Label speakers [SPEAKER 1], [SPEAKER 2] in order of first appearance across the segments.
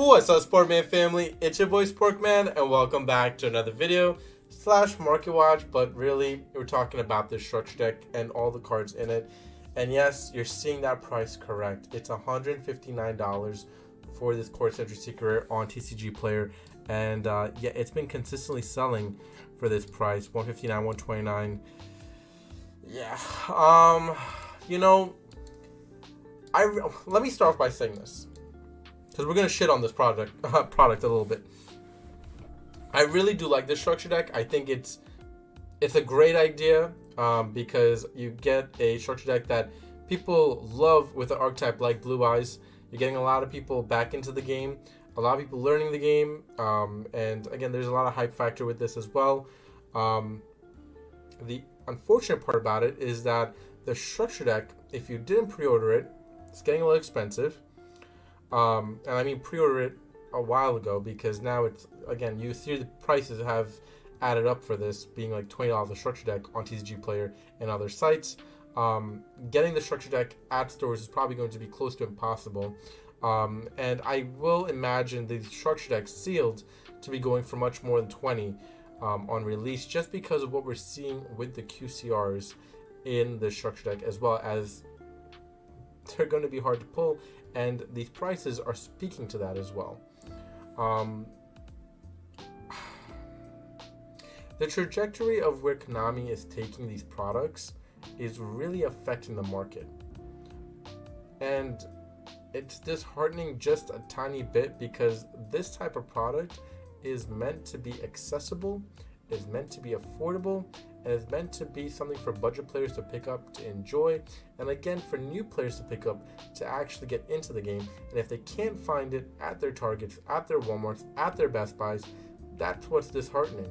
[SPEAKER 1] What's up, Sportman family? It's your boy Sporkman, and welcome back to another video / market watch. But really, we're talking about this structure deck and all the cards in it. And yes, you're seeing that price correct. It's $159 for this Core Century Secret on TCG Player, and yeah, it's been consistently selling for this price, $159, $129. Yeah, you know, let me start off by saying this, because we're gonna shit on this product a little bit. I really do like this structure deck. I think it's a great idea because you get a structure deck that people love with an archetype like Blue Eyes. You're getting a lot of people back into the game, a lot of people learning the game, and again, there's a lot of hype factor with this as well. The unfortunate part about it is that the structure deck, if you didn't pre-order it, it's getting a little expensive. And I mean pre-order it a while ago, because now it's, again, you see the prices have added up for this, being like $20 a structure deck on TCG Player and other sites. Getting the structure deck at stores is probably going to be close to impossible. And I will imagine the structure deck sealed to be going for much more than 20 on release, just because of what we're seeing with the QCRs in the structure deck, as well as they're going to be hard to pull, and these prices are speaking to that as well. The trajectory of where Konami is taking these products is really affecting the market, and it's disheartening just a tiny bit, because this type of product is meant to be accessible, is meant to be affordable, and is meant to be something for budget players to pick up, to enjoy, and again, for new players to pick up, to actually get into the game. And if they can't find it at their Targets, at their Walmarts, at their Best Buys, that's what's disheartening.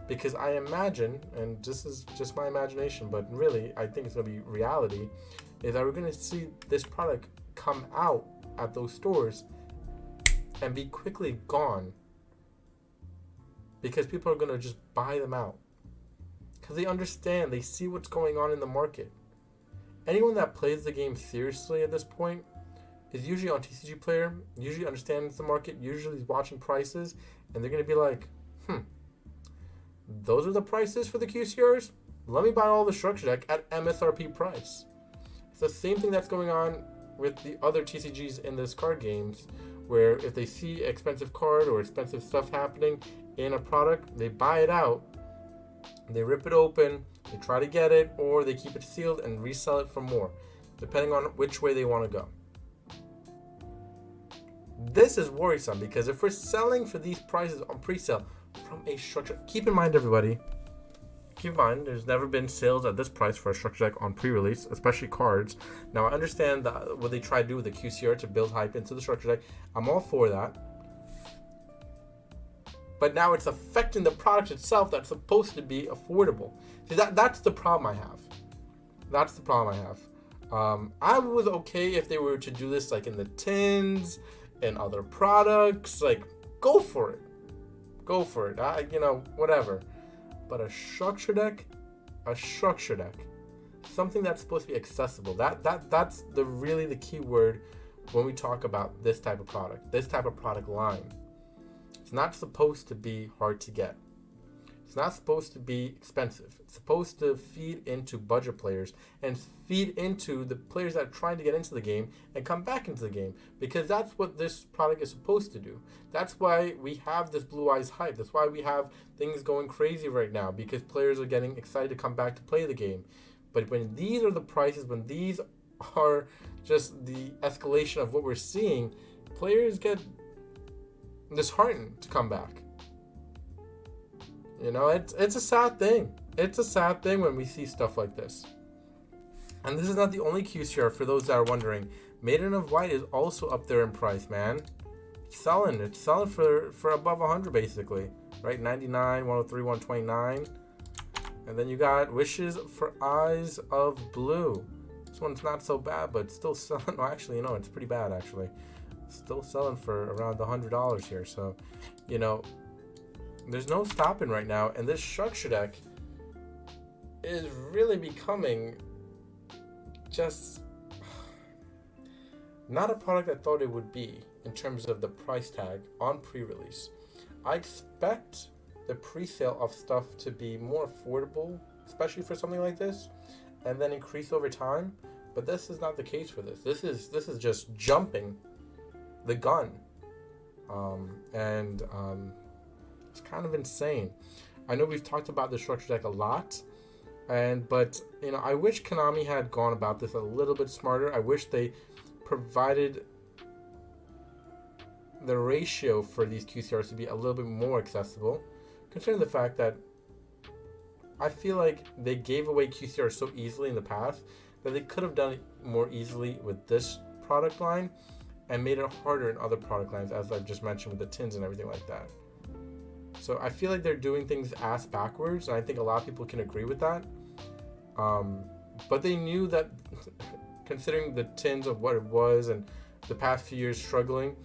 [SPEAKER 1] Because I imagine, and this is just my imagination, but really I think it's going to be reality, is that we're going to see this product come out at those stores and be quickly gone, because people are going to just buy them out, because they understand, they see what's going on in the market. Anyone that plays the game seriously at this point is usually on TCG Player, usually understands the market, usually is watching prices, and they're going to be like, those are the prices for the QCRs? Let me buy all the structure deck at MSRP price. It's the same thing that's going on with the other TCGs in this card games, where if they see expensive card or expensive stuff happening in a product, they buy it out, they rip it open, they try to get it, or they keep it sealed and resell it for more, depending on which way they want to go. This is worrisome, because if we're selling for these prices on pre-sale from a structure, keep in mind, everybody, keep in mind, there's never been sales at this price for a structure deck on pre-release, especially cards. Now, I understand that what they try to do with the QCR to build hype into the structure deck. I'm all for that. But now it's affecting the product itself that's supposed to be affordable. See, that's the problem I have. That's the problem I have. I was okay if they were to do this like in the tins and other products. Like, go for it. Go for it. Whatever. But a structure deck, something that's supposed to be accessible. That's really the key word when we talk about this type of product, this type of product line. It's not supposed to be hard to get. It's not supposed to be expensive. It's supposed to feed into budget players and feed into the players that are trying to get into the game and come back into the game, because that's what this product is supposed to do. That's why we have this Blue Eyes hype. That's why we have things going crazy right now, because players are getting excited to come back to play the game. But when these are the prices, when these are just the escalation of what we're seeing, players get disheartened to come back. You know, it's a sad thing. It's a sad thing when we see stuff like this. And this is not the only QCR, for those that are wondering. Maiden of White is also up there in price, man. It's selling for above 100 basically, right? 99, 103, 129. And then you got Wishes for Eyes of Blue. This one's not so bad, but still selling. Well, actually, it's pretty bad actually. Still selling for around $100 here. So, there's no stopping right now, and this structure deck is really becoming just not a product I thought it would be. in terms of the price tag on pre-release. I expect the pre-sale of stuff to be more affordable, especially for something like this, and then increase over time. But this is not the case for this. This is just jumping the gun, and it's kind of insane. I know we've talked about the structure deck a lot, but I wish Konami had gone about this a little bit smarter. I wish they provided the ratio for these QCRs to be a little bit more accessible, considering the fact that I feel like they gave away QCRs so easily in the past that they could have done it more easily with this product line and made it harder in other product lines, as I've just mentioned with the tins and everything like that. So I feel like they're doing things ass backwards, and I think a lot of people can agree with that. But they knew that, considering the tins of what it was and the past few years struggling,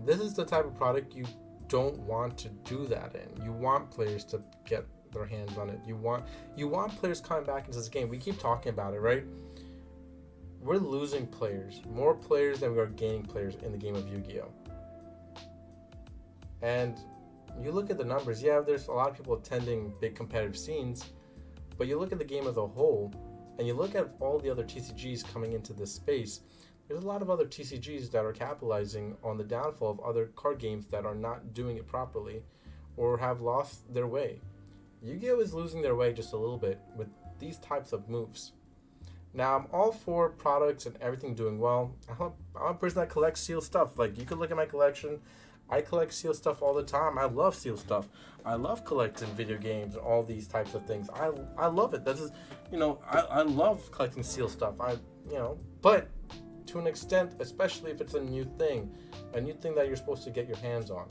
[SPEAKER 1] this is the type of product you don't want to do that in. You want players to get their hands on it. You want players coming back into this game. We keep talking about it, right? We're losing players, more players than we are gaining players in the game of Yu-Gi-Oh! And you look at the numbers, yeah, there's a lot of people attending big competitive scenes, but you look at the game as a whole, and you look at all the other TCGs coming into this space, there's a lot of other TCGs that are capitalizing on the downfall of other card games that are not doing it properly or have lost their way. Yu-Gi-Oh! Is losing their way just a little bit with these types of moves. Now, I'm all for products and everything doing well. I'm a person that collects sealed stuff. Like, you could look at my collection. I collect sealed stuff all the time. I love sealed stuff. I love collecting video games and all these types of things. I love it. This is, I love collecting sealed stuff. But to an extent, especially if it's a new thing that you're supposed to get your hands on.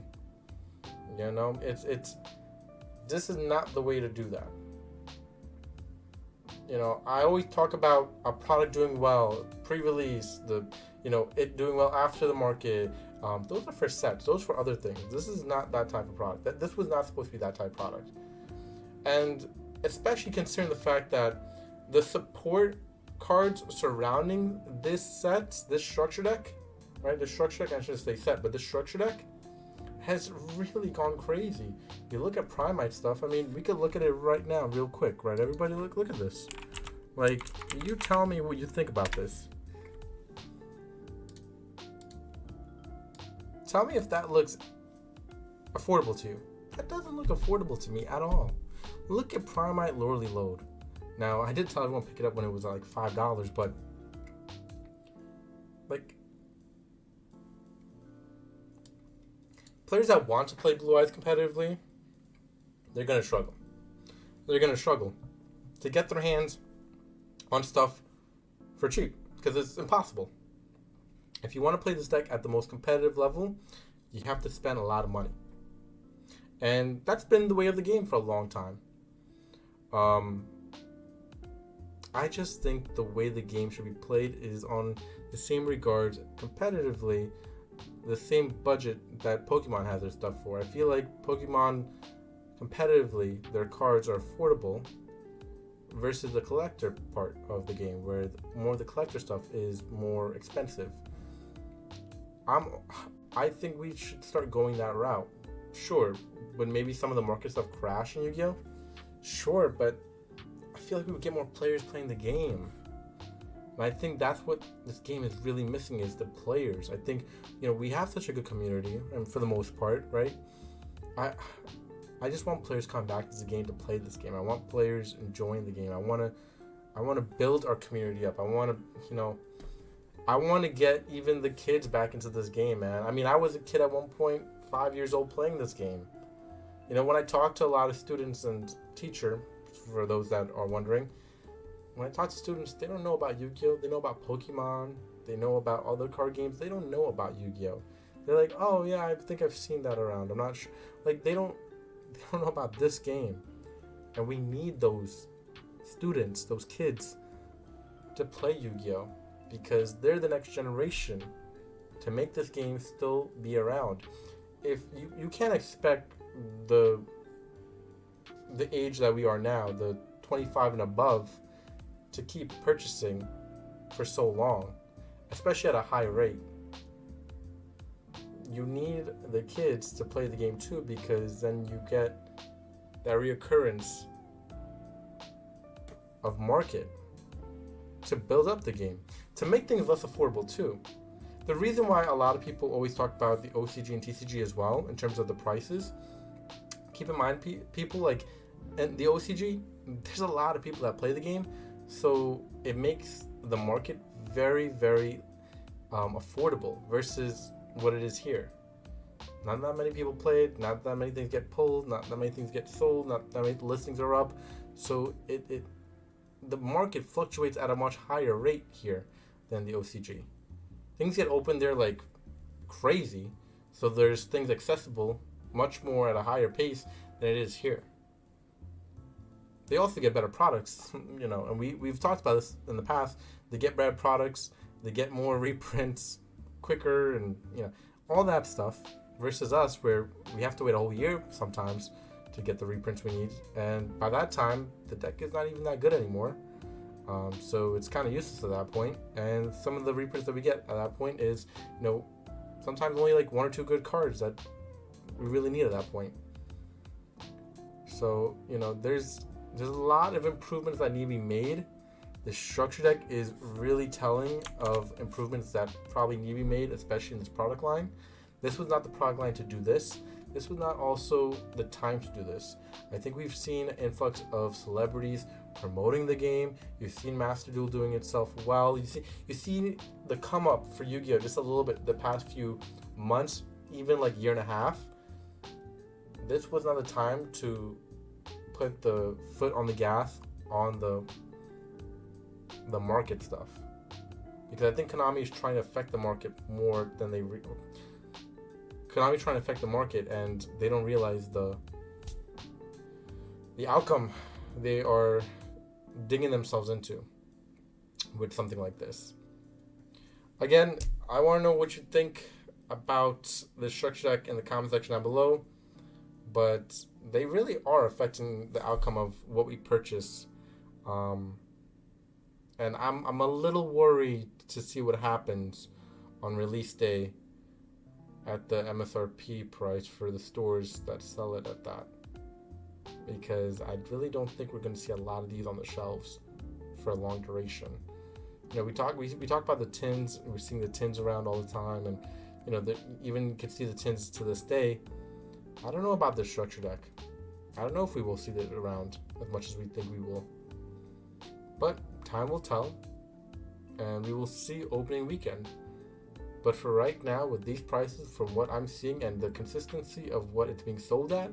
[SPEAKER 1] This is not the way to do that. I always talk about a product doing well, pre-release, it doing well after the market. Those are for sets. Those are for other things. This is not that type of product. This was not supposed to be that type of product. And especially considering the fact that the support cards surrounding this set, this structure deck, right? The structure deck, I shouldn't say set, but the structure deck has really gone crazy. You look at Primite stuff, we could look at it right now real quick, right? Everybody look at this. Like, you tell me what you think about this. Tell me if that looks affordable to you. That doesn't look affordable to me at all. Look at Primite Lorely Load. Now, I did tell everyone to pick it up when it was like $5, but like, players that want to play Blue Eyes competitively, they're going to struggle. They're going to struggle to get their hands on stuff for cheap, because it's impossible. If you want to play this deck at the most competitive level, you have to spend a lot of money. And that's been the way of the game for a long time. I just think the way the game should be played is on the same regards, competitively, the same budget that Pokemon has their stuff for. I feel like Pokemon, competitively, their cards are affordable versus the collector part of the game, where more of the collector stuff is more expensive. I think we should start going that route. Sure, would maybe some of the market stuff crash in Yu-Gi-Oh? Sure, but I feel like we would get more players playing the game. And I think that's what this game is really missing, is the players. I think, we have such a good community, and for the most part, right? I just want players coming back to the game to play this game. I want players enjoying the game. I want to build our community up. I want to get even the kids back into this game, man. I was a kid at one point, 5 years old, playing this game. When I talk to a lot of students and teacher, for those that are wondering, when I talk to students, they don't know about Yu-Gi-Oh! They know about Pokemon. They know about other card games. They don't know about Yu-Gi-Oh! They're like, oh yeah, I think I've seen that around. I'm not sure. Like, they don't know about this game. And we need those students, those kids, to play Yu-Gi-Oh! Because they're the next generation to make this game still be around. If you can't expect the age that we are now, the 25 and above, to keep purchasing for so long, especially at a high rate. you need the kids to play the game too, because then you get that reoccurrence of market to build up the game, to make things less affordable too. The reason why a lot of people always talk about the OCG and TCG as well in terms of the prices, keep in mind, people like, and the OCG, there's a lot of people that play the game, so it makes the market very, very affordable versus what it is here. Not that many people play it, not that many things get pulled, not that many things get sold, not that many listings are up, so the market fluctuates at a much higher rate here than the OCG. Things get opened there like crazy, so there's things accessible much more at a higher pace than it is here. They also get better products, and we've talked about this in the past. They get better products, they get more reprints quicker, and all that stuff, versus us where we have to wait a whole year sometimes to get the reprints we need, and by that time the deck is not even that good anymore. So it's kind of useless at that point, and some of the reprints that we get at that point is sometimes only like 1 or 2 good cards that we really need at that point. So there's a lot of improvements that need to be made. The structure deck is really telling of improvements that probably need to be made, especially in this product line. This was not the product line to do this. This was not also the time to do this. I think we've seen an influx of celebrities promoting the game. You've seen Master Duel doing itself well. You see the come up for Yu-Gi-Oh! Just a little bit the past few months, even like year and a half. This was not the time to put the foot on the gas on the market stuff, because I think Konami is trying to affect the market more than Konami's trying to affect the market, and they don't realize the outcome they are digging themselves into with something like this. Again, I want to know what you think about the structure deck in the comment section down below, but they really are affecting the outcome of what we purchase, and I'm a little worried to see what happens on release day at the MSRP price for the stores that sell it at that, because I really don't think we're going to see a lot of these on the shelves for a long duration. We talk about the tins. We're seeing the tins around all the time, and even can see the tins to this day. I don't know about this structure deck. I don't know if we will see it around as much as we think we will, but time will tell, and we will see opening weekend. But for right now, with these prices, from what I'm seeing and the consistency of what it's being sold at,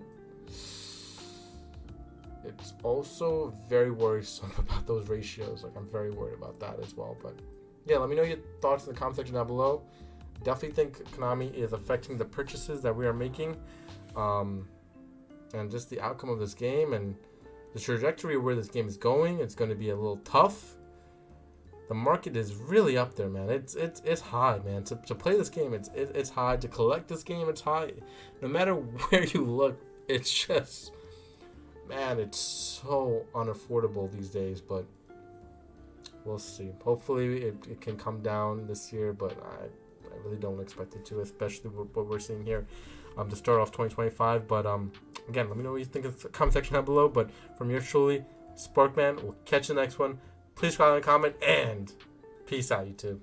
[SPEAKER 1] it's also very worrisome about those ratios. Like, I'm very worried about that as well. But yeah, let me know your thoughts in the comment section down below. Definitely think Konami is affecting the purchases that we are making, and just the outcome of this game and the trajectory of where this game is going. It's going to be a little tough. The market is really up there, man. It's high, man. To play this game, it's high. To collect this game, it's high. No matter where you look, it's just, man, it's so unaffordable these days. But we'll see. Hopefully, it can come down this year, but I really don't expect it to, especially what we're seeing here to start off 2025. But again, let me know what you think in the comment section down below. But from yours truly, Sparkman, we'll catch you in the next one. Please subscribe and comment, and peace out, YouTube.